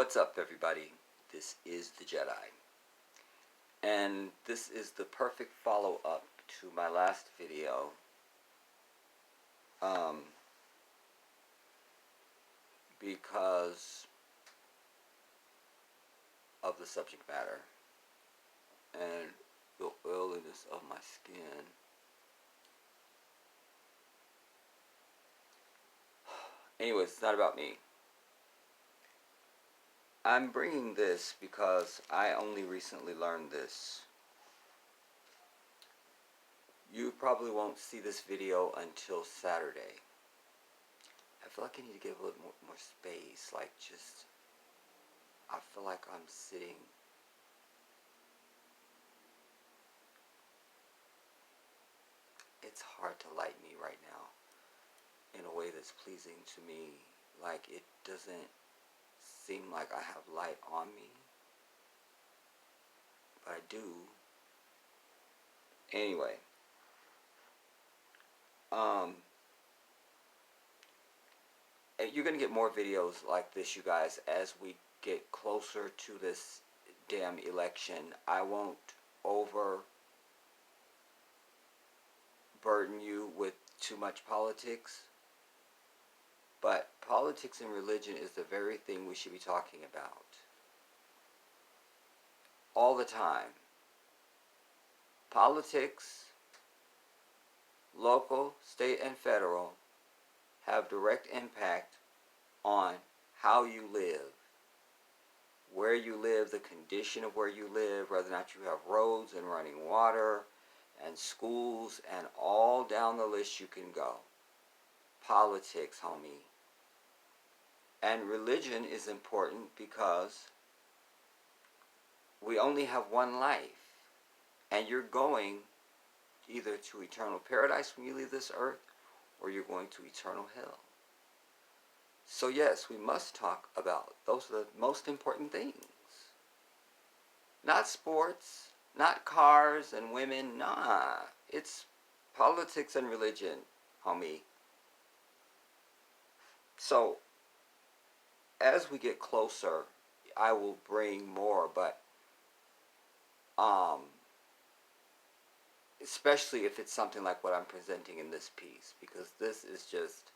What's up, everybody? This is the Jedi, and this is the perfect follow-up to my last video. Because of the subject matter and the oiliness of my skin. Anyways, it's not about me. I'm bringing this because I only recently learned this. You probably won't see this video until Saturday. I feel like I need to give a little more space, like just, I feel like I'm sitting it's hard to light me right now in a way that's pleasing to me. Like, it doesn't seem like I have light on me, but I do. Anyway, you're gonna get more videos like this, you guys, as we get closer to this damn election. I won't overburden you with too much politics, but politics and religion is the very thing we should be talking about all the time. Politics, local, state, and federal, have direct impact on how you live, where you live, the condition of where you live, whether or not you have roads and running water and schools and all down the list you can go. Politics, homie. And religion is important because we only have one life, and you're going either to eternal paradise when you leave this earth, or you're going to eternal hell. So yes, we must talk about those are the most important things. Not sports, not cars and women, nah. It's politics and religion, homie. So, as we get closer, I will bring more, but especially if it's something like what I'm presenting in this piece, because this is just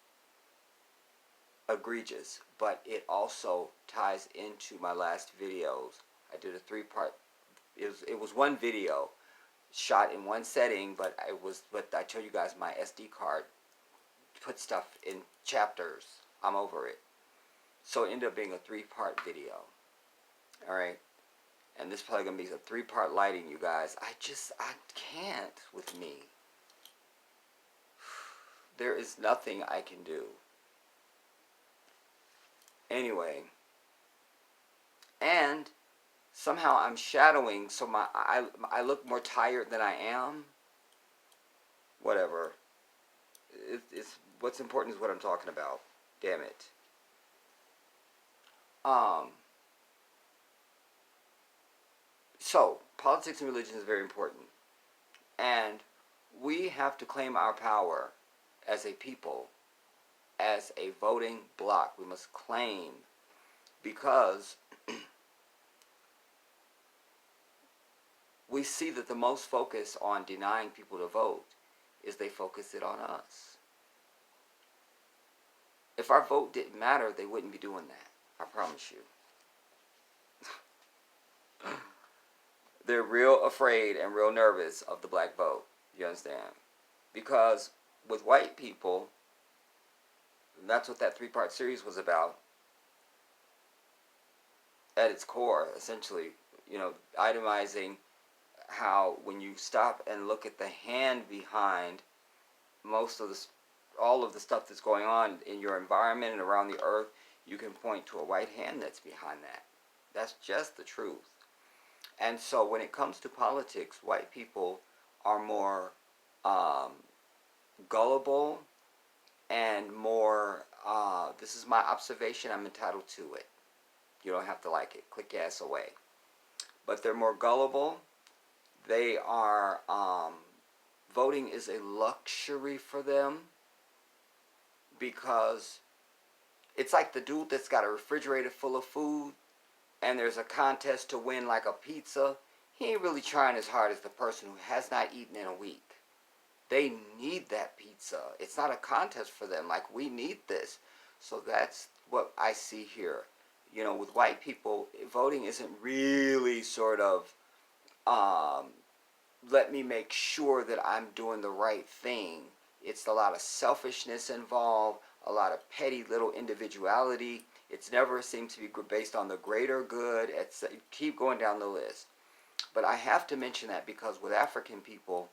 egregious, but it also ties into my last videos. I did a three-part, it was one video shot in one setting, but I told you guys my SD card put stuff in chapters. I'm over it. So it ended up being a three-part video. Alright? And this is probably going to be a three-part lighting, you guys. I can't with me. There is nothing I can do. Anyway. And somehow I'm shadowing, so I look more tired than I am. Whatever. It's what's important is what I'm talking about. Damn it. So, politics and religion is very important. And we have to claim our power as a people, as a voting bloc. We must claim, because we see that the most focus on denying people to vote is they focus it on us. If our vote didn't matter, they wouldn't be doing that. I promise you. They're real afraid and real nervous of the black vote. You understand? Because with white people, and that's what that three-part series was about, at its core, essentially, itemizing how when you stop and look at the hand behind all of the stuff that's going on in your environment and around the earth, you can point to a white hand that's behind that. That's just the truth. And so when it comes to politics, white people are more gullible and more, this is my observation, I'm entitled to it. You don't have to like it. Click your ass away. But they're more gullible. They are, voting is a luxury for them, because it's like the dude that's got a refrigerator full of food and there's a contest to win like a pizza, he ain't really trying as hard as the person who has not eaten in a week. They need that pizza. It's not a contest for them. Like, we need this. So that's what I see here. You know, with white people, voting isn't really sort of, let me make sure that I'm doing the right thing. It's a lot of selfishness involved, a lot of petty little individuality. It's never seemed to be based on the greater good. It's, keep going down the list. But I have to mention that because with African people,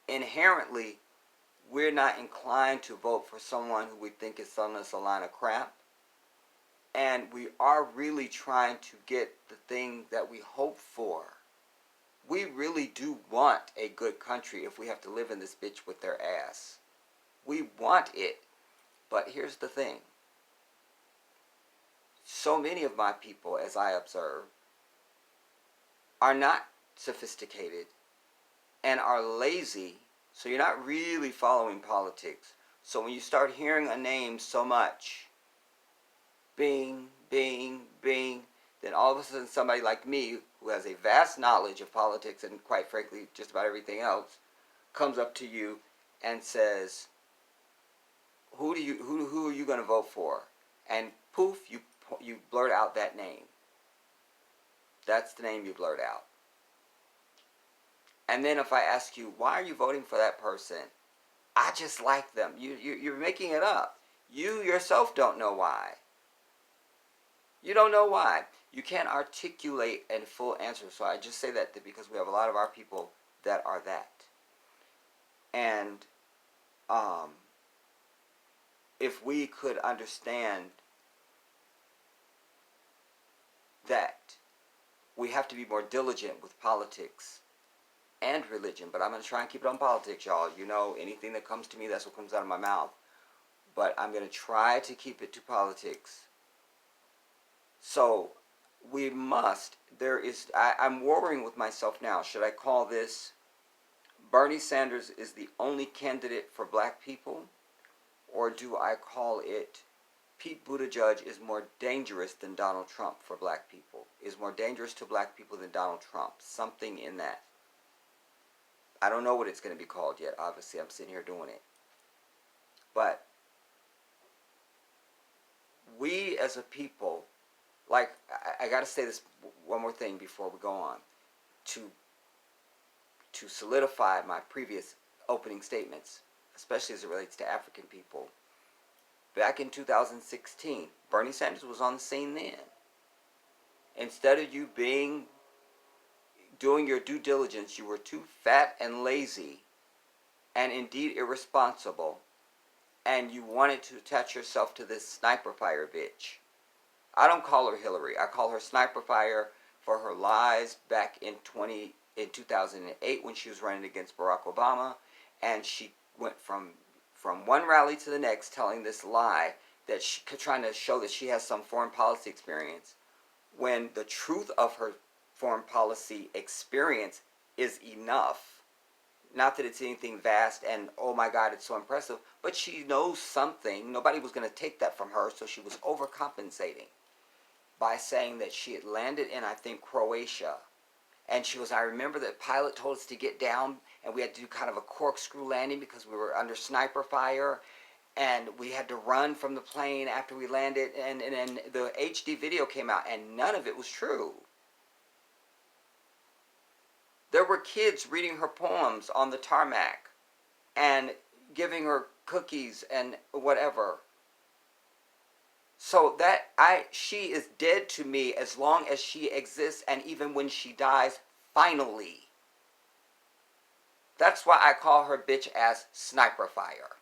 inherently, we're not inclined to vote for someone who we think is selling us a line of crap. And we are really trying to get the thing that we hope for. We really do want a good country if we have to live in this bitch with their ass. We want it. But here's the thing. So many of my people, as I observe, are not sophisticated and are lazy. So you're not really following politics. So when you start hearing a name so much, bing, bing, bing, then all of a sudden somebody like me, who has a vast knowledge of politics and quite frankly just about everything else, comes up to you and says, who are you going to vote for? And poof, you blurt out that name. That's the name you blurt out. And then if I ask you, why are you voting for that person? I just like them. You're making it up. You yourself don't know why. You don't know why. You can't articulate a full answer. So I just say that because we have a lot of our people that are that. And if we could understand that we have to be more diligent with politics and religion, but I'm going to try and keep it on politics, y'all. You know, anything that comes to me, that's what comes out of my mouth. But I'm going to try to keep it to politics. So we must, I'm warring with myself now. Should I call this Bernie Sanders is the only candidate for black people? Or do I call it Pete Buttigieg is more dangerous than Donald Trump for black people? Is more dangerous to black people than Donald Trump? Something in that. I don't know what it's going to be called yet. Obviously, I'm sitting here doing it. But we as a people, like, I got to say this one more thing before we go on. To solidify my previous opening statements, especially as it relates to African people. Back in 2016, Bernie Sanders was on the scene then. Instead of you doing your due diligence, you were too fat and lazy and indeed irresponsible, and you wanted to attach yourself to this sniper fire bitch. I don't call her Hillary. I call her sniper fire for her lies back in 2008 when she was running against Barack Obama, and she went from one rally to the next telling this lie that trying to show that she has some foreign policy experience, when the truth of her foreign policy experience is enough. Not that it's anything vast and, oh my God, it's so impressive, but she knows something. Nobody was going to take that from her, so she was overcompensating by saying that she had landed in, I think, Croatia. And she was, I remember the pilot told us to get down, and we had to do kind of a corkscrew landing because we were under sniper fire, and we had to run from the plane after we landed, and the HD video came out, and none of it was true. There were kids reading her poems on the tarmac and giving her cookies and whatever. So she is dead to me as long as she exists, and even when she dies, finally. That's why I call her bitch ass sniper fire.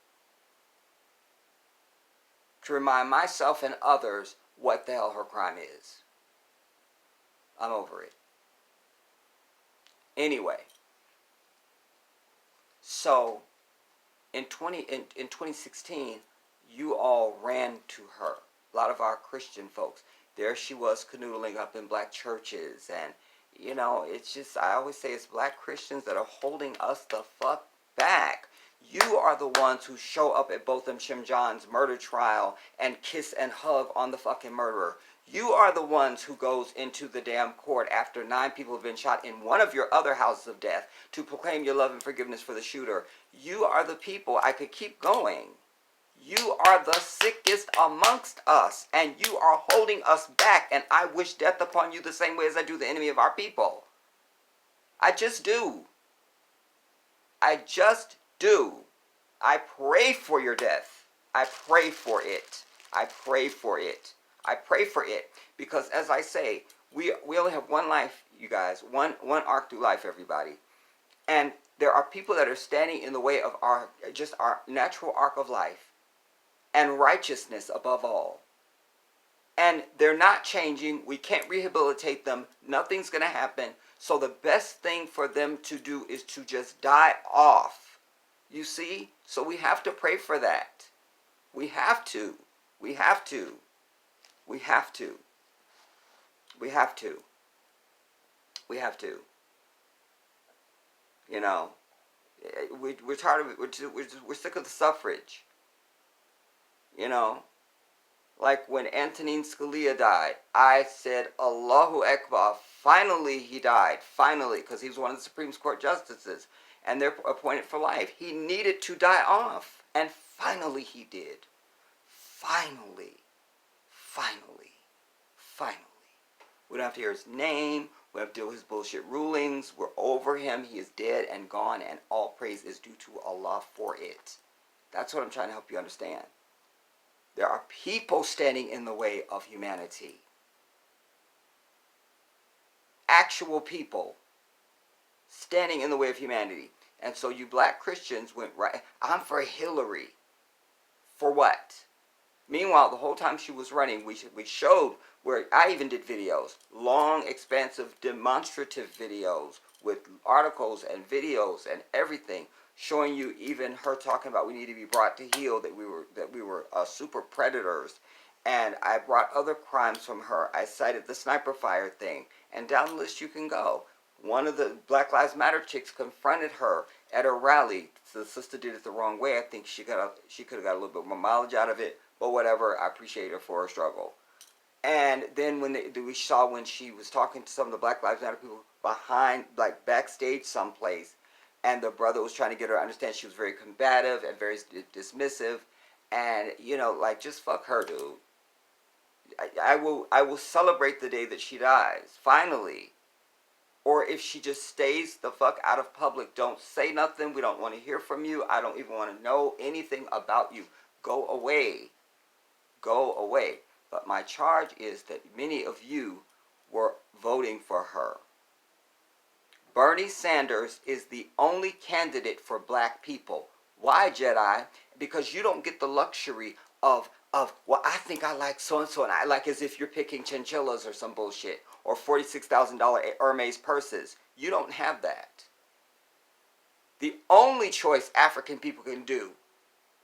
To remind myself and others what the hell her crime is. I'm over it. Anyway, so in 2016, you all ran to her. A lot of our Christian folks. There she was canoodling up in black churches, and you know, it's just, I always say it's black Christians that are holding us the fuck back. You are the ones who show up at Botham Shinjan's murder trial and kiss and hug on the fucking murderer. You are the ones who goes into the damn court after 9 people have been shot in one of your other houses of death to proclaim your love and forgiveness for the shooter. You are the people. I could keep going. You are the sickest amongst us, and you are holding us back, and I wish death upon you the same way as I do the enemy of our people. I just do. I just do. I pray for your death. I pray for it. I pray for it. I pray for it. Because as I say, we only have one life, you guys. One arc through life, everybody. And there are people that are standing in the way of our natural arc of life. And righteousness above all. And they're not changing. We can't rehabilitate them. Nothing's going to happen. So the best thing for them to do is to just die off. You see? So we have to pray for that. We have to. We have to. We have to. We have to. We have to. You know, we're tired of it. We're sick of the suffrage. You know, like when Antonin Scalia died, I said, Allahu Akbar, finally he died, finally, because he was one of the Supreme Court justices, and they're appointed for life. He needed to die off, and finally he did. Finally. Finally. Finally. We don't have to hear his name, we don't have to deal with his bullshit rulings, we're over him, he is dead and gone, and all praise is due to Allah for it. That's what I'm trying to help you understand. There are people standing in the way of humanity. Actual people standing in the way of humanity. And so you black Christians went right. I'm for Hillary. For what? Meanwhile, the whole time she was running, we showed where I even did videos. Long, expansive, demonstrative videos with articles and videos and everything. Showing you even her talking about we need to be brought to heel, that we were super predators, and I brought other crimes from her. I cited the sniper fire thing, and down the list you can go. One of the Black Lives Matter chicks confronted her at a rally. So the sister did it the wrong way. I think she could have got a little bit more mileage out of it, but whatever. I appreciate her for her struggle. And then we saw when she was talking to some of the Black Lives Matter people behind, like backstage someplace. And the brother was trying to get her to understand she was very combative and very dismissive. And, you know, like, just fuck her, dude. I will celebrate the day that she dies, finally. Or if she just stays the fuck out of public, don't say nothing. We don't want to hear from you. I don't even want to know anything about you. Go away. Go away. But my charge is that many of you were voting for her. Bernie Sanders is the only candidate for black people. Why, Jedi? Because you don't get the luxury of well, I think I like so-and-so, and I like, as if you're picking chinchillas or some bullshit, or $46,000 Hermes purses. You don't have that. The only choice African people can do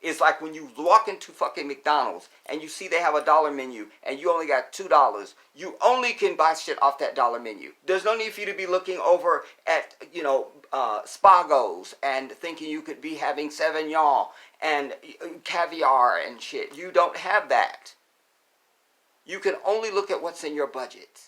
is like when you walk into fucking McDonald's and you see they have a dollar menu and you only got $2. You only can buy shit off that dollar menu. There's no need for you to be looking over at, you know, Spagos and thinking you could be having Sauvignon and caviar and shit. You don't have that. You can only look at what's in your budget.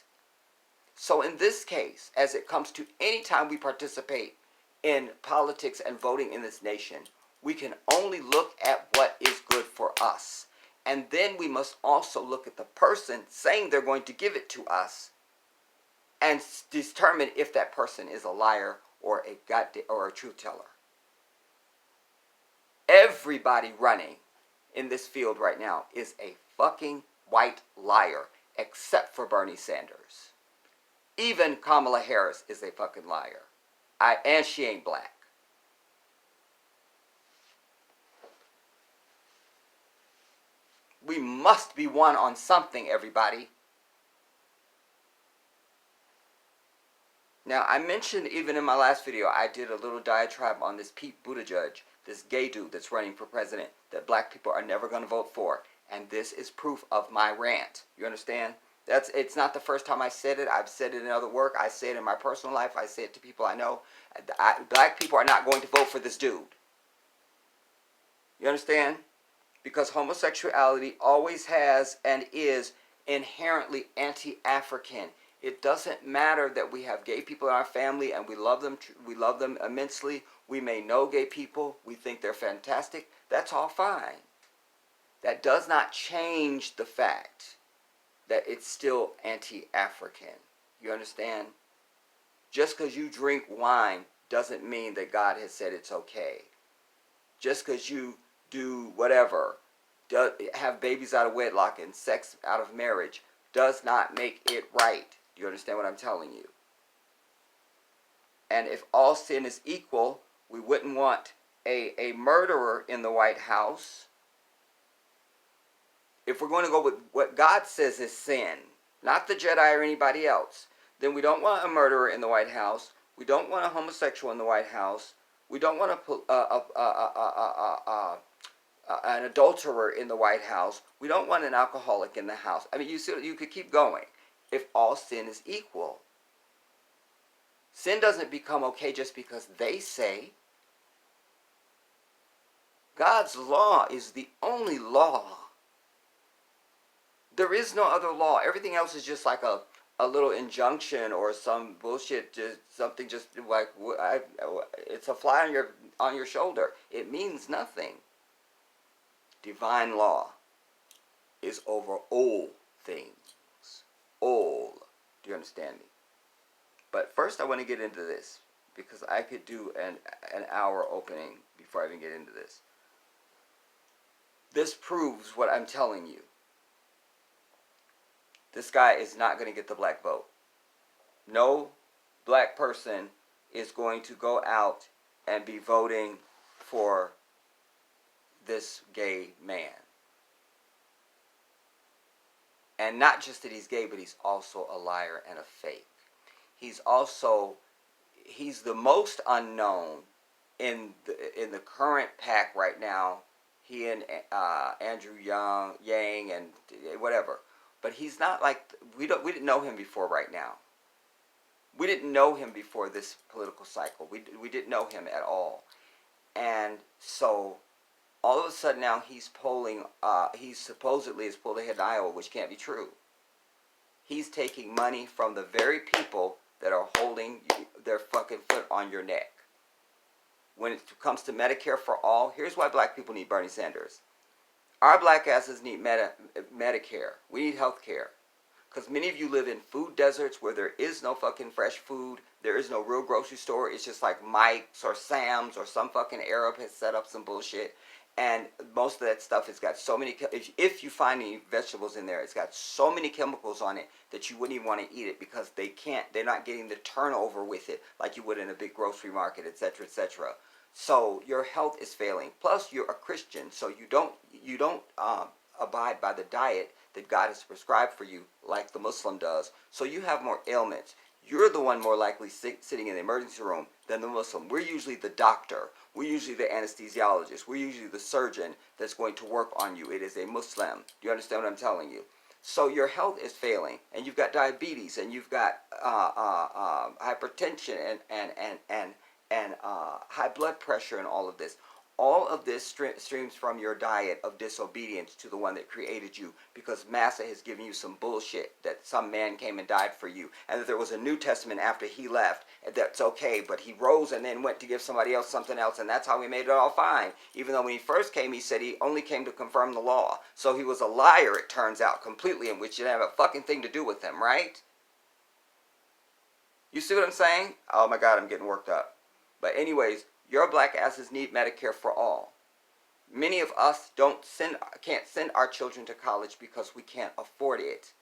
So in this case, as it comes to any time we participate in politics and voting in this nation, we can only look at what is good for us. And then we must also look at the person saying they're going to give it to us and determine if that person is a liar or a truth teller. Everybody running in this field right now is a fucking white liar, except for Bernie Sanders. Even Kamala Harris is a fucking liar. And she ain't black. We must be one on something, everybody. Now, I mentioned even in my last video, I did a little diatribe on this Pete Buttigieg, this gay dude that's running for president, that black people are never going to vote for. And this is proof of my rant. You understand? It's not the first time I said it. I've said it in other work. I say it in my personal life. I say it to people I know. Black people are not going to vote for this dude. You understand? Because homosexuality always has and is inherently anti-African. It doesn't matter that we have gay people in our family and we love them. We love them immensely. We may know gay people. We think they're fantastic. That's all fine. That does not change the fact that it's still anti-African. You understand? Just because you drink wine doesn't mean that God has said it's okay. Just because you do whatever, have babies out of wedlock and sex out of marriage, does not make it right. Do you understand what I'm telling you? And if all sin is equal, we wouldn't want a murderer in the White House. If we're going to go with what God says is sin, not the Jedi or anybody else, then we don't want a murderer in the White House. We don't want a homosexual in the White House. We don't want an adulterer in the White House. We don't want an alcoholic in the house. I mean, you see, you could keep going. If all sin is equal, sin doesn't become okay just because they say. God's law is the only law. There is no other law. Everything else is just like a little injunction or some bullshit, just something just like it's a fly on your shoulder. It means nothing. Divine law is over all things. All. Do you understand me? But first I want to get into this because I could do an hour opening before I even get into this. This proves what I'm telling you. This guy is not going to get the black vote. No black person is going to go out and be voting for this gay man. And not just that he's gay, but he's also a liar and a fake. He's the most unknown in the current pack right now. He and Andrew Yang and whatever. But he's not like, we didn't know him before right now. We didn't know him before this political cycle. We didn't know him at all. And so all of a sudden now he's polling, he supposedly is pulled ahead in Iowa, which can't be true. He's taking money from the very people that are holding their fucking foot on your neck. When it comes to Medicare for all, here's why black people need Bernie Sanders. Our black asses need Medicare. We need health care. Because many of you live in food deserts where there is no fucking fresh food. There is no real grocery store. It's just like Mike's or Sam's or some fucking Arab has set up some bullshit. And most of that stuff has got so many, if you find any vegetables in there, it's got so many chemicals on it that you wouldn't even want to eat it because they're not getting the turnover with it like you would in a big grocery market, etc., etc. So your health is failing. Plus, you're a Christian, so you don't abide by the diet that God has prescribed for you, like the Muslim does. So you have more ailments. You're the one more likely sitting in the emergency room than the Muslim. We're usually the doctor. We're usually the anesthesiologist. We're usually the surgeon that's going to work on you. It is a Muslim. Do you understand what I'm telling you? So your health is failing, and you've got diabetes, and you've got hypertension, and high blood pressure and all of this. All of this streams from your diet of disobedience to the one that created you, because Massa has given you some bullshit that some man came and died for you, and that there was a New Testament after he left, and that's okay, but he rose and then went to give somebody else something else, and that's how we made it all fine. Even though when he first came, he said he only came to confirm the law. So he was a liar, it turns out, completely, in which you didn't have a fucking thing to do with him, right? You see what I'm saying? Oh my God, I'm getting worked up. But anyways, your black asses need Medicare for all. Many of us can't send our children to college because we can't afford it.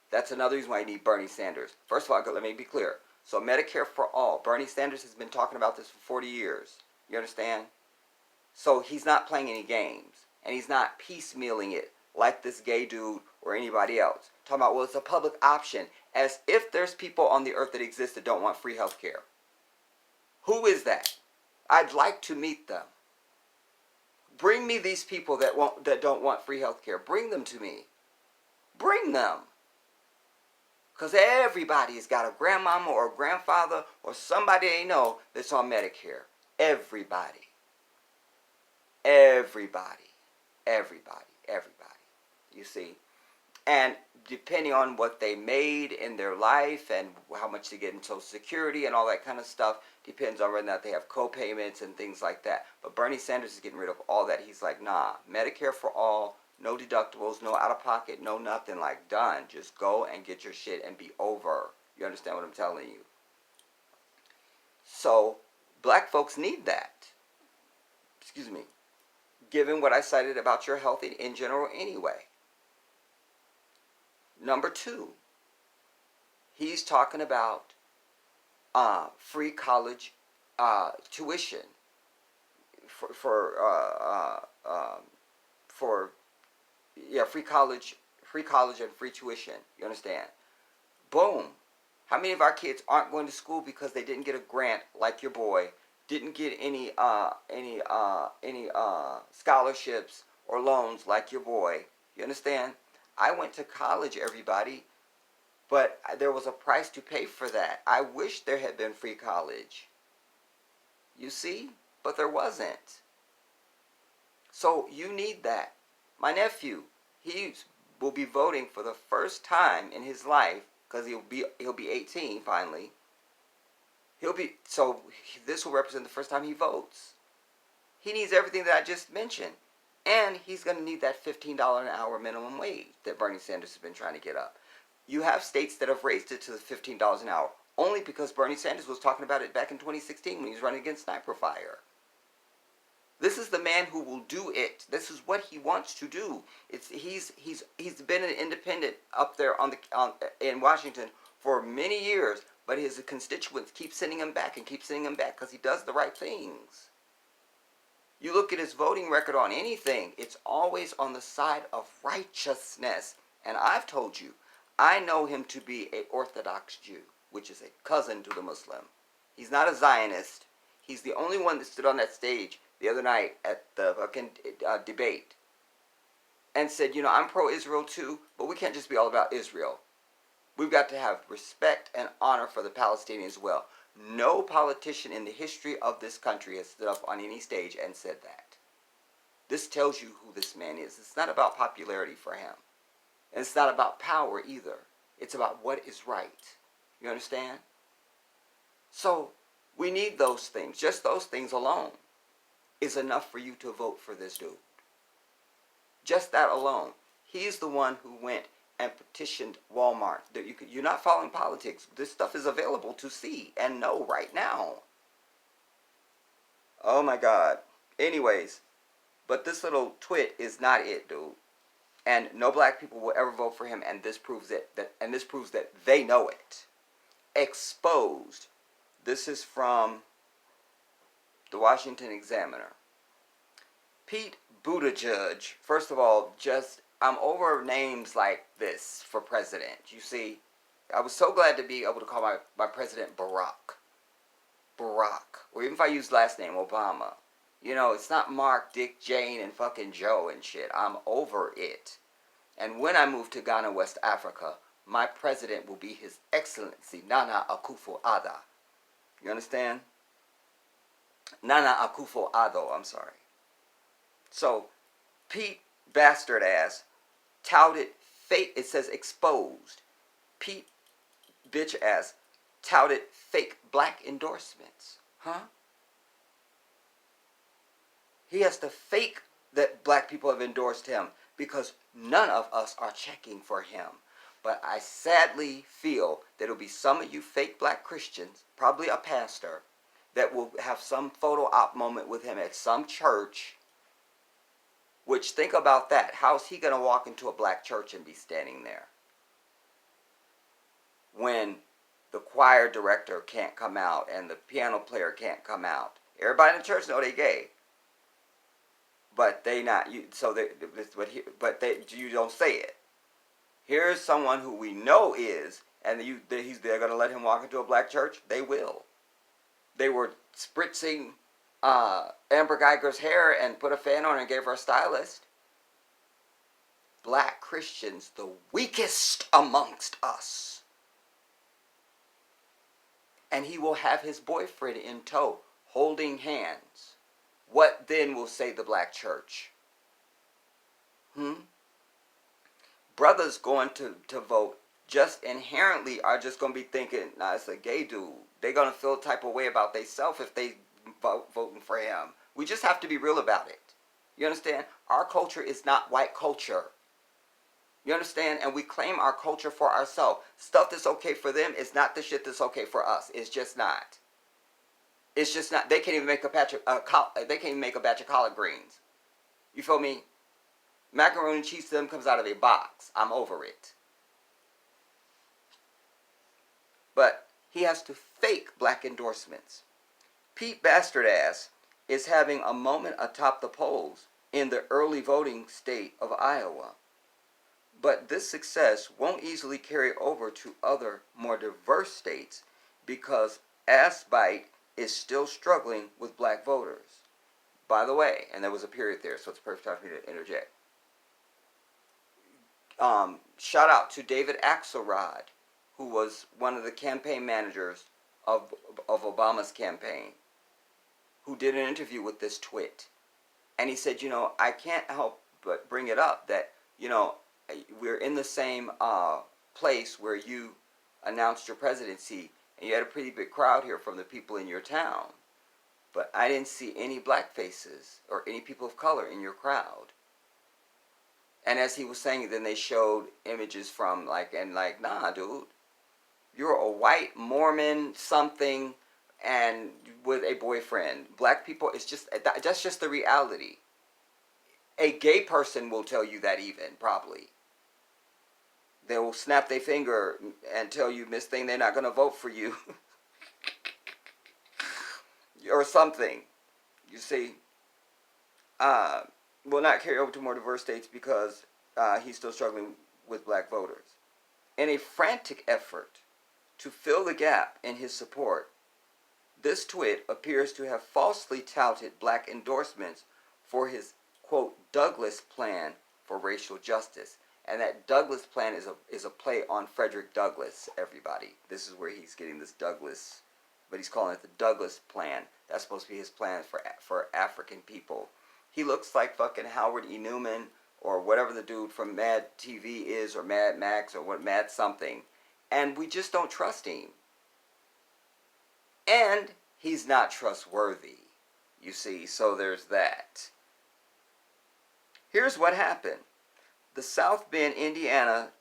That's another reason why you need Bernie Sanders. First of all, let me be clear. So Medicare for all. Bernie Sanders has been talking about this for 40 years. You understand? So he's not playing any games. And he's not piecemealing it like this gay dude or anybody else. Talking about, well, it's a public option. As if there's people on the earth that exist that don't want free health care. Who is that? I'd like to meet them. Bring me these people that don't want free health care. Bring them to me. Bring them. Because everybody's got a grandmama or a grandfather or somebody they know that's on Medicare. Everybody. Everybody, everybody. You see, and depending on what they made in their life and how much they get in Social Security and all that kind of stuff, depends on whether or not they have co-payments and things like that. But Bernie Sanders is getting rid of all that. He's like, nah, Medicare for all, no deductibles, no out-of-pocket, no nothing, like done. Just go and get your shit and be over. You understand what I'm telling you? So, black folks need that. Excuse me. Given what I cited about your health in general anyway. Number two, he's talking about free college tuition free college and free tuition. You understand? Boom. How many of our kids aren't going to school because they didn't get a grant like your boy, didn't get any scholarships or loans like your boy? You understand? I went to college, everybody, but there was a price to pay for that. I wish there had been free college. You see? But there wasn't. So you need that. My nephew, he will be voting for the first time in his life, because he'll be 18 finally. So this will represent the first time he votes. He needs everything that I just mentioned. And he's going to need that $15 an hour minimum wage that Bernie Sanders has been trying to get up. You have states that have raised it to the $15 an hour only because Bernie Sanders was talking about it back in 2016 when he was running against Sniper Fire. This is the man who will do it. This is what he wants to do. He's been an independent up there in Washington for many years, but his constituents keep sending him back and keep sending him back because he does the right things. You look at his voting record on anything, it's always on the side of righteousness. And I've told you, I know him to be an Orthodox Jew, which is a cousin to the Muslim. He's not a Zionist. He's the only one that stood on that stage the other night at the fucking debate and said, I'm pro-Israel too, but we can't just be all about Israel. We've got to have respect and honor for the Palestinians as well. No politician in the history of this country has stood up on any stage and said that. This tells you who this man is. It's not about popularity for him. And it's not about power either. It's about what is right. You understand? So, we need those things. Just those things alone is enough for you to vote for this dude. Just that alone. He's the one who went and petitioned Walmart. You're not following politics. This stuff is available to see and know right now. Oh my God. Anyways, but this little twit is not it, dude. And no black people will ever vote for him, and this proves it. This proves that they know it. Exposed. This is from the Washington Examiner. Pete Buttigieg. First of all, I'm over names like this for president. You see, I was so glad to be able to call my president Barack. Or even if I use last name, Obama. It's not Mark, Dick, Jane, and fucking Joe and shit. I'm over it. And when I move to Ghana, West Africa, my president will be His Excellency Nana Akufo-Addo. You understand? Nana Akufo-Addo, I'm sorry. So, Pete bastard ass touted fake, it says exposed. Pete bitch ass touted fake black endorsements. Huh? He has to fake that black people have endorsed him because none of us are checking for him. But I sadly feel that it'll be some of you fake black Christians, probably a pastor, that will have some photo op moment with him at some church. Which, think about that. How's he going to walk into a black church and be standing there? When the choir director can't come out and the piano player can't come out. Everybody in the church know they gay. But they not, you don't say it. Here's someone who we know is, and they're going to let him walk into a black church? They will. They were spritzing Amber Geiger's hair and put a fan on her and gave her a stylist. Black Christians, the weakest amongst us. And he will have his boyfriend in tow, holding hands, what then will save the black church? Brothers going to vote just inherently are just going to be thinking, nah, it's a gay dude. They're going to feel a type of way about themselves if they voting for him. We just have to be real about it. You understand? Our culture is not white culture. You understand? And we claim our culture for ourselves. Stuff that's okay for them is not the shit that's okay for us. It's just not. It's just not. They can't even make a batch of they can't even make a batch of collard greens. You feel me? Macaroni and cheese to them comes out of a box. I'm over it. But he has to fake black endorsements. Pete Bastardass is having a moment atop the polls in the early voting state of Iowa. But this success won't easily carry over to other more diverse states because Assbite is still struggling with black voters. By the way, and there was a period there, so it's a perfect time for me to interject. Shout out to David Axelrod, who was one of the campaign managers of Obama's campaign, who did an interview with this twit. And he said, I can't help but bring it up that, we're in the same place where you announced your presidency, and you had a pretty big crowd here from the people in your town. But I didn't see any black faces or any people of color in your crowd. And as he was saying, then they showed images from nah, dude, you're a white Mormon something and with a boyfriend. Black people, that's just the reality. A gay person will tell you that even, probably. They will snap their finger and tell you, Miss Thing, they're not going to vote for you. Or something. You see? Will not carry over to more diverse states because he's still struggling with black voters. In a frantic effort to fill the gap in his support, this twit appears to have falsely touted black endorsements for his, quote, Douglas plan for racial justice. And that Douglas plan is a play on Frederick Douglass, everybody. This is where he's getting this Douglas, but he's calling it the Douglas plan. That's supposed to be his plan for African people. He looks like fucking Howard E. Newman or whatever the dude from Mad TV is, or Mad Max, or what Mad something. And we just don't trust him. And he's not trustworthy, you see, so there's that. Here's what happened. The South Bend, Indiana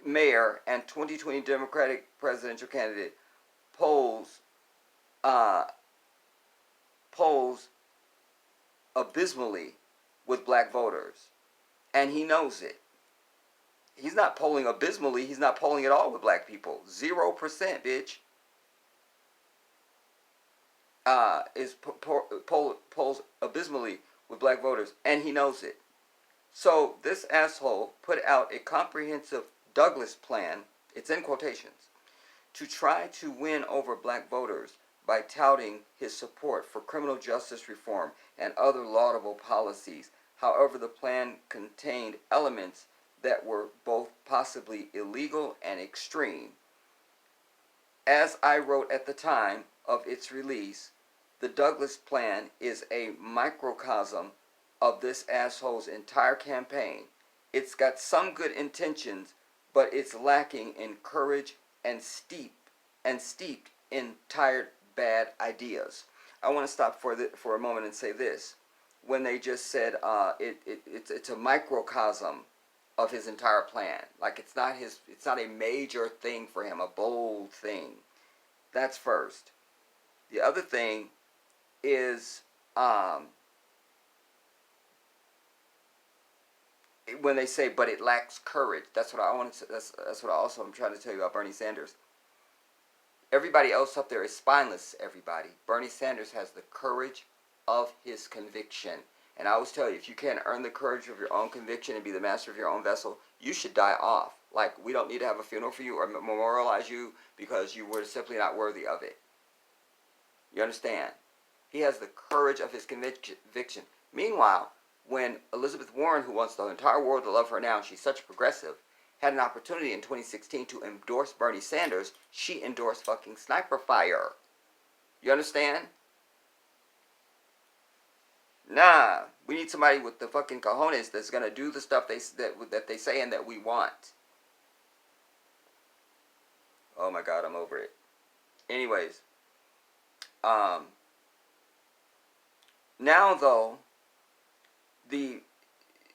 mayor and 2020 Democratic presidential candidate polls abysmally with black voters. And he knows it. He's not polling abysmally. He's not polling at all with black people. 0%, bitch. Polls abysmally with black voters. And he knows it. So this asshole put out a comprehensive Douglas plan, it's in quotations, to try to win over black voters by touting his support for criminal justice reform and other laudable policies. However, the plan contained elements that were both possibly illegal and extreme. As I wrote at the time of its release, the Douglas plan is a microcosm of this asshole's entire campaign. It's got some good intentions, but it's lacking in courage and steeped in tired bad ideas. I want to stop for a moment and say this. When they just said it's a microcosm of his entire plan, like it's not a major thing for him, a bold thing. That's first. The other thing is when they say, but it lacks courage. That's what I want to. That's what I'm trying to tell you about Bernie Sanders. Everybody else up there is spineless. Everybody. Bernie Sanders has the courage of his conviction. And I always tell you, if you can't earn the courage of your own conviction and be the master of your own vessel, you should die off. Like, we don't need to have a funeral for you or memorialize you because you were simply not worthy of it. You understand? He has the courage of his conviction. Meanwhile, when Elizabeth Warren, who wants the entire world to love her now, and she's such a progressive, had an opportunity in 2016 to endorse Bernie Sanders, she endorsed fucking Sniper Fire. You understand? Nah, we need somebody with the fucking cojones that's gonna do the stuff that they say and that we want. Oh my god, I'm over it. Anyways, now though, the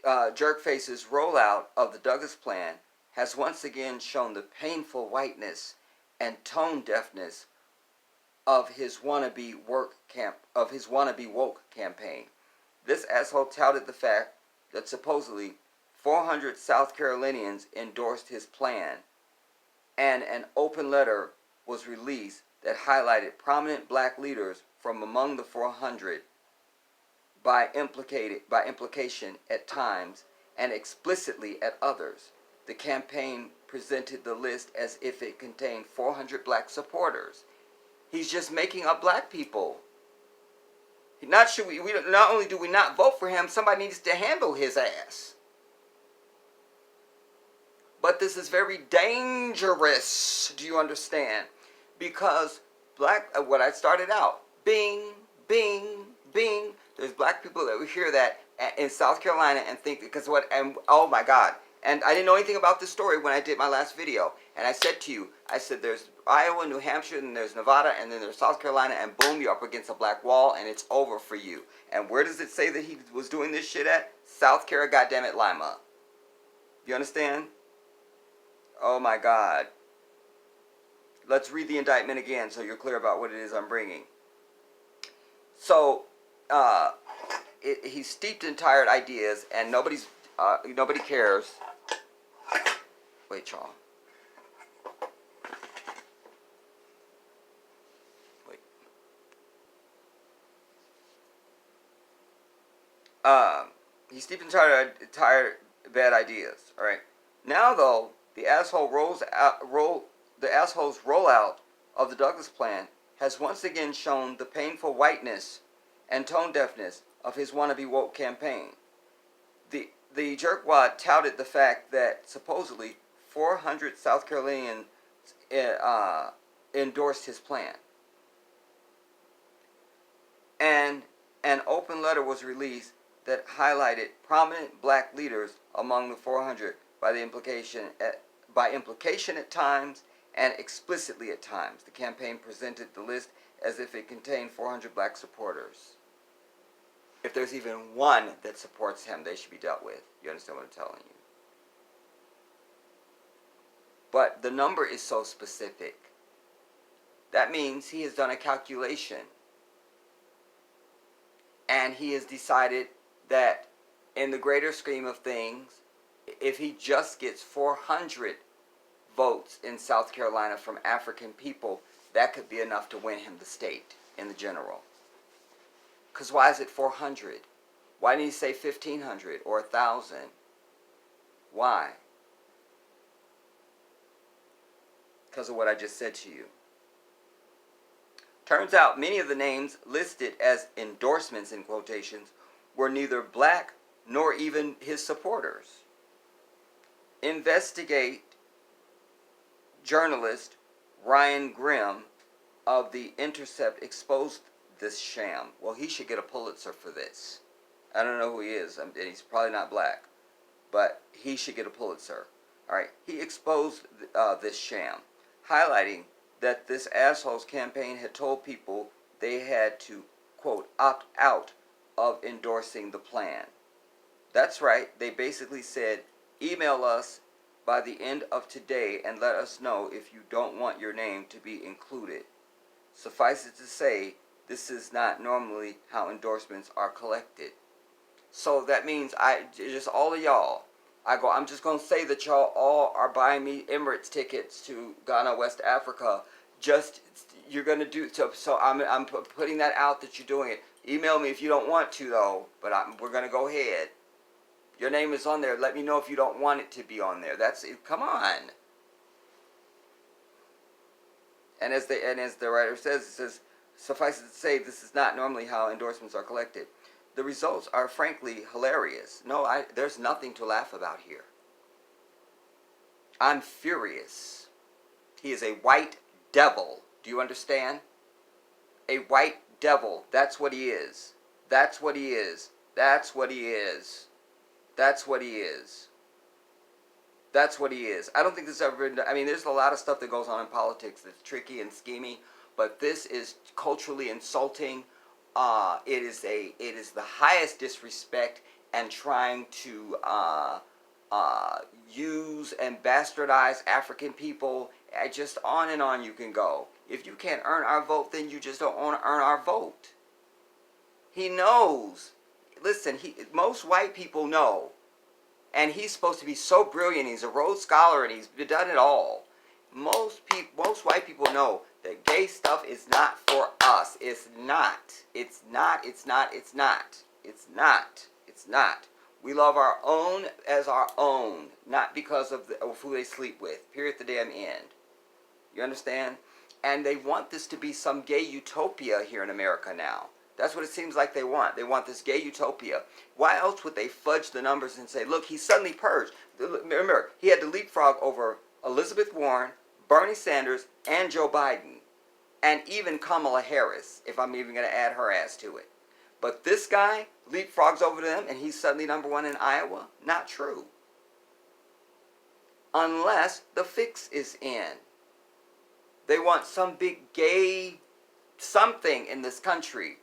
Jerkface's rollout of the Douglas Plan has once again shown the painful whiteness and tone deafness of his wannabe woke campaign. This asshole touted the fact that supposedly 400 South Carolinians endorsed his plan, and an open letter was released that highlighted prominent black leaders from among the 400 by implication at times and explicitly at others. The campaign presented the list as if it contained 400 black supporters. He's just making up black people. Not only do we not vote for him, somebody needs to handle his ass. But this is very dangerous. Do you understand? Because what I started out, bing, bing, bing. There's black people that will hear that in South Carolina and think, oh my God. And I didn't know anything about this story when I did my last video. And I said to you, there's Iowa, New Hampshire, and there's Nevada, and then there's South Carolina, and boom, you're up against a black wall, and it's over for you. And where does it say that he was doing this shit at? South Carolina, goddammit, Lima. You understand? Oh my God. Let's read the indictment again so you're clear about what it is I'm bringing. So, he's steeped in tired ideas, and nobody cares. Wait, y'all. Wait. He's steeped in tired bad ideas. All right. Now, though, the asshole's rollout of the Douglas Plan has once again shown the painful whiteness and tone deafness of his wannabe woke campaign. The jerkwad touted the fact that supposedly 400 South Carolinians endorsed his plan. And an open letter was released that highlighted prominent black leaders among the 400 by implication at times and explicitly at times. The campaign presented the list as if it contained 400 black supporters. If there's even one that supports him, they should be dealt with. You understand what I'm telling you? But the number is so specific. That means he has done a calculation. And he has decided that in the greater scheme of things, if he just gets 400 votes in South Carolina from African people, that could be enough to win him the state in the general. Because why is it 400? Why didn't he say 1,500 or 1,000? Why? Because of what I just said to you. Turns out many of the names listed as endorsements in quotations were neither black nor even his supporters. Investigate journalist Ryan Grimm of The Intercept exposed this sham. Well, he should get a Pulitzer for this. I don't know who he is, and he's probably not black, but he should get a Pulitzer. All right, he exposed this sham, highlighting that this asshole's campaign had told people they had to, quote, opt out of endorsing the plan. That's right, they basically said, email us by the end of today and let us know if you don't want your name to be included. Suffice it to say, this is not normally how endorsements are collected. So that means just all of y'all, I'm just going to say that y'all all are buying me Emirates tickets to Ghana, West Africa. You're going to do, so I'm putting that out that you're doing it. Email me if you don't want to, though, but we're going to go ahead. Your name is on there. Let me know if you don't want it to be on there. That's it. Come on. And as the writer says, it says, suffice it to say, this is not normally how endorsements are collected. The results are frankly hilarious. No, there's nothing to laugh about here. I'm furious. He is a white devil. Do you understand? A white devil. That's what he is. That's what he is. That's what he is. That's what he is. That's what he is. I don't think this has ever been. I mean, there's a lot of stuff that goes on in politics that's tricky and schemy, but this is culturally insulting. It is the highest disrespect and trying to use and bastardize African people. Just on and on you can go. If you can't earn our vote, then you just don't want to earn our vote. He knows. Listen, most white people know. And he's supposed to be so brilliant. He's a Rhodes Scholar and he's done it all. Most white people know that gay stuff is not for us. It's not. It's not. It's not. It's not. It's not. It's not. We love our own as our own, not because of who they sleep with. Period. The damn end. You understand? And they want this to be some gay utopia here in America now. That's what it seems like they want. They want this gay utopia. Why else would they fudge the numbers and say, look, he's suddenly purged. Remember, he had to leapfrog over Elizabeth Warren, Bernie Sanders, and Joe Biden. And even Kamala Harris, if I'm even going to add her ass to it. But this guy leapfrogs over them and he's suddenly number one in Iowa? Not true. Unless the fix is in. They want some big gay something in this country.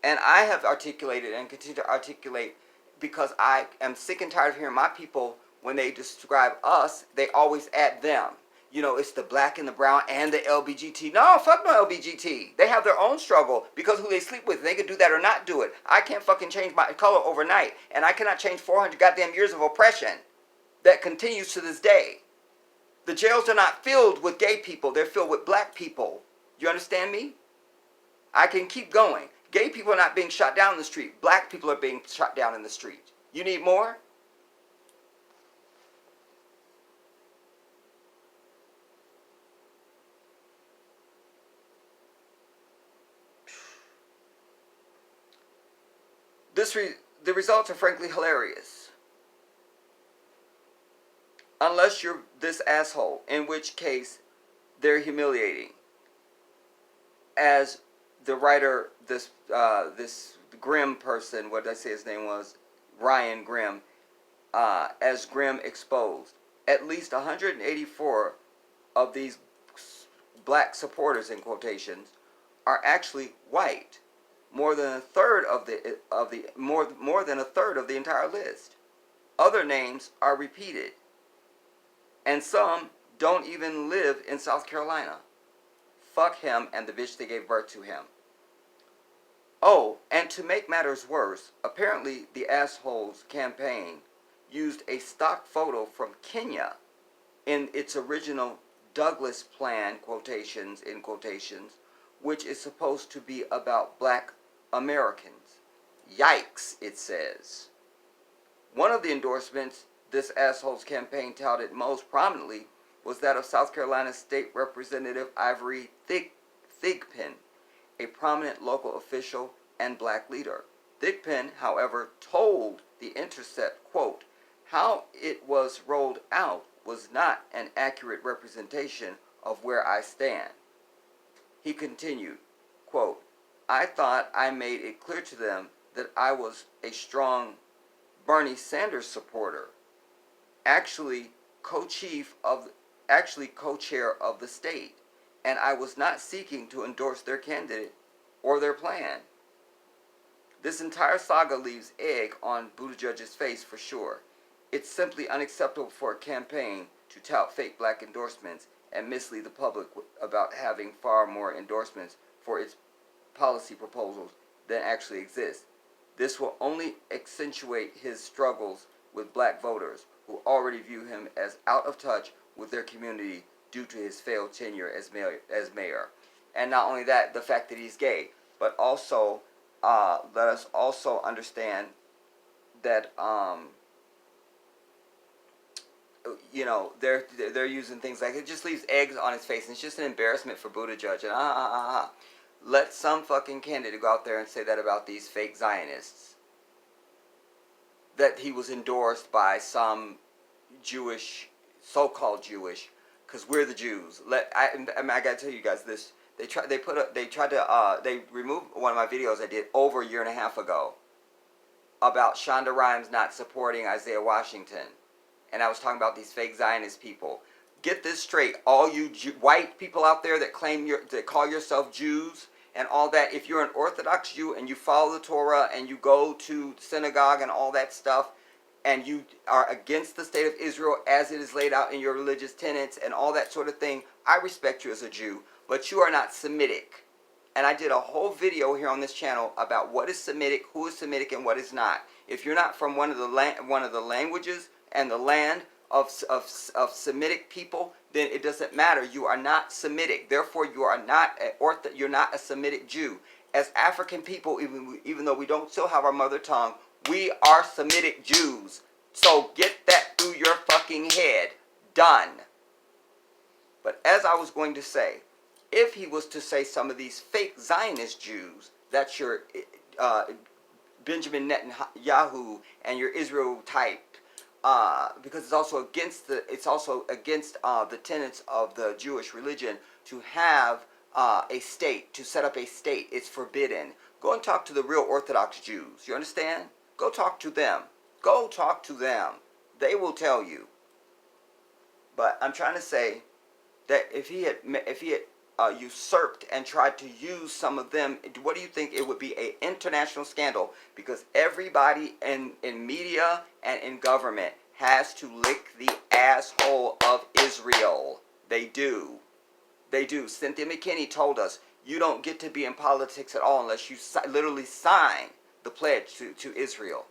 And I have articulated and continue to articulate because I am sick and tired of hearing my people, when they describe us, they always add them. You know, it's the black and the brown and the LBGT. No, fuck no LBGT. They have their own struggle because of who they sleep with. They can do that or not do it. I can't fucking change my color overnight. And I cannot change 400 goddamn years of oppression that continues to this day. The jails are not filled with gay people. They're filled with black people. You understand me? I can keep going. Gay people are not being shot down in the street. Black people are being shot down in the street. You need more? The results are frankly hilarious. Unless you're this asshole, in which case they're humiliating. As the writer, this Grimm person, what did I say his name was? Ryan Grimm, as Grimm exposed. At least 184 of these black supporters, in quotations, are actually white. More than a third of the entire list. Other names are repeated. And some don't even live in South Carolina. Fuck him and the bitch that gave birth to him. Oh, and to make matters worse, apparently the asshole's campaign used a stock photo from Kenya in its original Douglas Plan, quotations, in quotations, which is supposed to be about black Americans. Yikes, it says. One of the endorsements this asshole's campaign touted most prominently was that of South Carolina State Representative Ivory Thigpen, a prominent local official and black leader. Thigpen, however, told The Intercept, quote, how it was rolled out was not an accurate representation of where I stand. He continued, quote, I thought I made it clear to them that I was a strong Bernie Sanders supporter, actually co-chair of the state, and I was not seeking to endorse their candidate or their plan. This entire saga leaves egg on Buttigieg's face for sure. It's simply unacceptable for a campaign to tout fake black endorsements and mislead the public about having far more endorsements for its policy proposals than actually exist. This will only accentuate his struggles with black voters who already view him as out of touch with their community due to his failed tenure as mayor. And not only that, the fact that he's gay, but also let us also understand that you know, they're using things like, it just leaves eggs on his face and it's just an embarrassment for Buttigieg. And let some fucking candidate go out there and say that about these fake Zionists. That he was endorsed by some Jewish, so-called Jewish, because we're the Jews. I gotta tell you guys this, They removed one of my videos I did over a year and a half ago about Shonda Rhimes not supporting Isaiah Washington, and I was talking about these fake Zionist people. Get this straight, all you white people out there that that call yourself Jews and all that. If you're an Orthodox Jew and you follow the Torah and you go to synagogue and all that stuff, and you are against the state of Israel as it is laid out in your religious tenets and all that sort of thing, I respect you as a Jew, but you are not Semitic. And I did a whole video here on this channel about what is Semitic, who is Semitic, and what is not. If you're not from one of the languages and the land of Semitic people, then it doesn't matter. You are not Semitic. Therefore, you are not you're not a Semitic Jew. As African people, even though we don't still have our mother tongue, we are Semitic Jews. So get that through your fucking head. Done. But as I was going to say, if he was to say some of these fake Zionist Jews, that's your Benjamin Netanyahu and your Israel type, because it's also against the tenets of the Jewish religion to have a state, to set up a state. It's forbidden. Go and talk to the real Orthodox Jews. You understand? Go talk to them. Go talk to them. They will tell you. But I'm trying to say that if he had usurped and tried to use some of them, what do you think? It would be an international scandal, because everybody in media and in government has to lick the asshole of Israel. They do. They do. Cynthia McKinney told us, you don't get to be in politics at all unless you literally sign the pledge to Israel.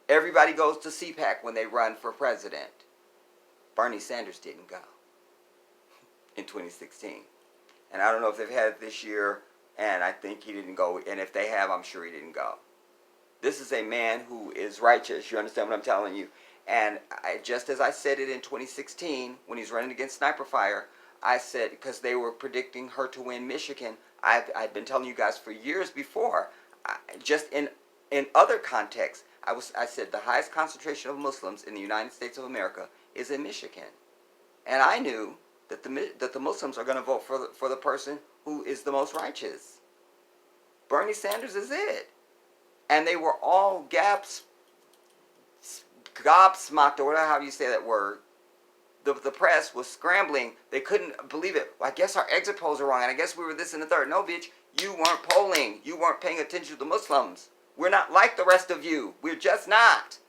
Everybody goes to CPAC when they run for president. Bernie Sanders didn't go in 2016. And I don't know if they've had it this year, and I think he didn't go. And if they have, I'm sure he didn't go. This is a man who is righteous. You understand what I'm telling you? And just as I said it in 2016 when he's running against Sniper Fire, I said, because they were predicting her to win Michigan, I'd been telling you guys for years before, just in other contexts, I said the highest concentration of Muslims in the United States of America is in Michigan. And I knew that the Muslims are going to vote for the person who is the most righteous. Bernie Sanders is it. And they were all gobsmacked, or whatever how you say that word. The press was scrambling. They couldn't believe it. Well, I guess our exit polls are wrong, and I guess we were this and the third. No, bitch, you weren't polling. You weren't paying attention to the Muslims. We're not like the rest of you. We're just not.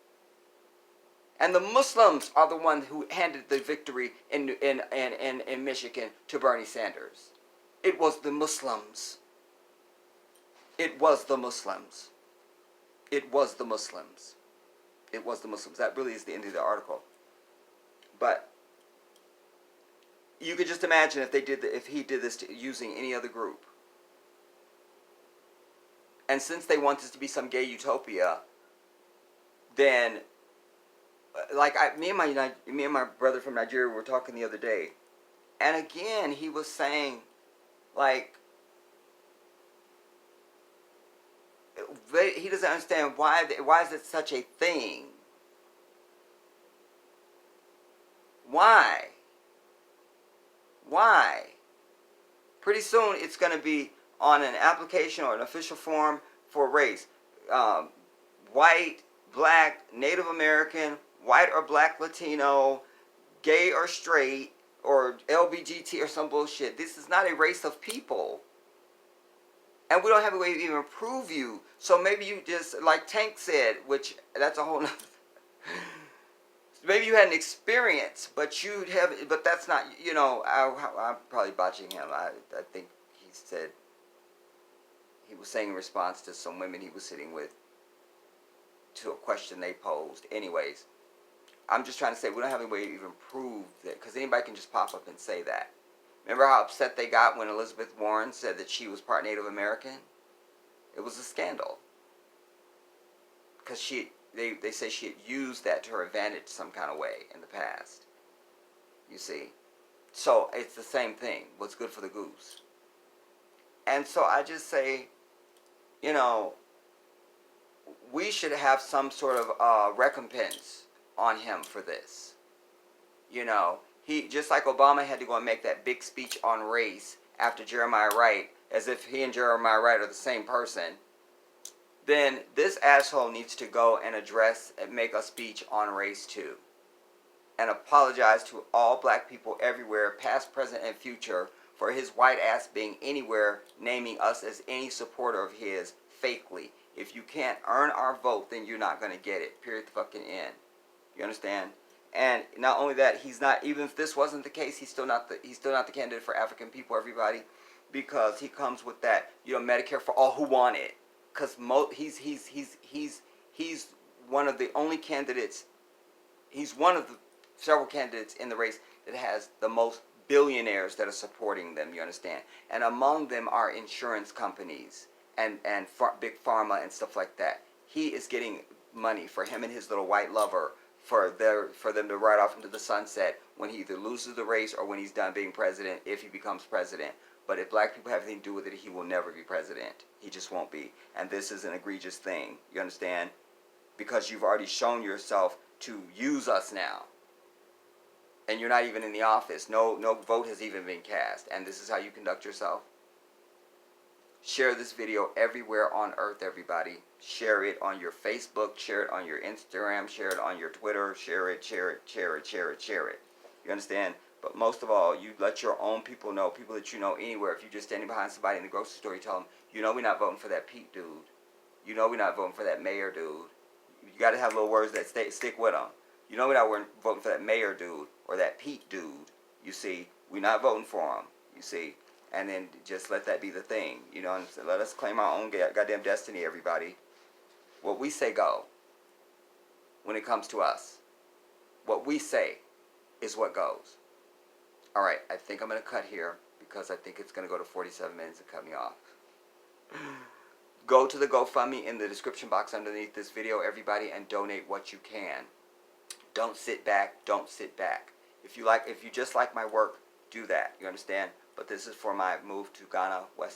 And the Muslims are the ones who handed the victory in Michigan to Bernie Sanders. It was the Muslims. It was the Muslims. It was the Muslims. It was the Muslims. That really is the end of the article. But you could just imagine if he did this using any other group. And since they want this to be some gay utopia, then me and my brother from Nigeria were talking the other day, and again he was saying, he doesn't understand why is it such a thing. Why? Pretty soon it's going to be on an application or an official form for race. White, black, Native American, white or black Latino, gay or straight, or LBGT or some bullshit. This is not a race of people. And we don't have a way to even prove you. So maybe you just, like Tank said, which that's a whole nother. Maybe you had an experience, but that's not, I'm probably botching him. I think he said, he was saying in response to some women he was sitting with, to a question they posed. Anyways, I'm just trying to say we don't have any way to even prove that, because anybody can just pop up and say that. Remember how upset they got when Elizabeth Warren said that she was part Native American? It was a scandal. Because they say she had used that to her advantage some kind of way in the past. You see? So it's the same thing. What's good for the goose? And so I just say, we should have some sort of recompense on him for this. He, just like Obama had to go and make that big speech on race after Jeremiah Wright, as if he and Jeremiah Wright are the same person, then this asshole needs to go and address and make a speech on race too. And apologize to all black people everywhere, past, present, and future, for his white ass being anywhere naming us as any supporter of his fakely. If you can't earn our vote, then you're not going to get it. Period. The fucking end. You understand? And not only that, he's not. Even if this wasn't the case, he's still not the candidate for African people. Everybody, because he comes with that, Medicare for all who want it. Because he's one of the only candidates. He's one of the several candidates in the race that has the most billionaires that are supporting them. You understand? And among them are insurance companies and big pharma and stuff like that. He is getting money for him and his little white lover for them to ride off into the sunset when he either loses the race or when he's done being president, if he becomes president. But if black people have anything to do with it, he will never be president. He just won't be. And this is an egregious thing. You understand? Because you've already shown yourself to use us now. And you're not even in the office. No vote has even been cast. And this is how you conduct yourself? Share this video everywhere on earth, everybody. Share it on your Facebook. Share it on your Instagram. Share it on your Twitter. Share it. You understand? But most of all, you let your own people know, people that you know anywhere. If you're just standing behind somebody in the grocery store, you tell them, we're not voting for that Pete dude. We're not voting for that mayor dude. You got to have little words that stick with them. We're not voting for that mayor dude or that Pete dude. You see, we're not voting for him. You see, and then just let that be the thing. And let us claim our own goddamn destiny, everybody. What we say go. When it comes to us, what we say is what goes. All right, I think I'm going to cut here because I think it's going to go to 47 minutes and cut me off. Go to the GoFundMe in the description box underneath this video, everybody, and donate what you can. Don't sit back. Don't sit back. If you just like my work, do that. You understand? But this is for my move to Ghana, West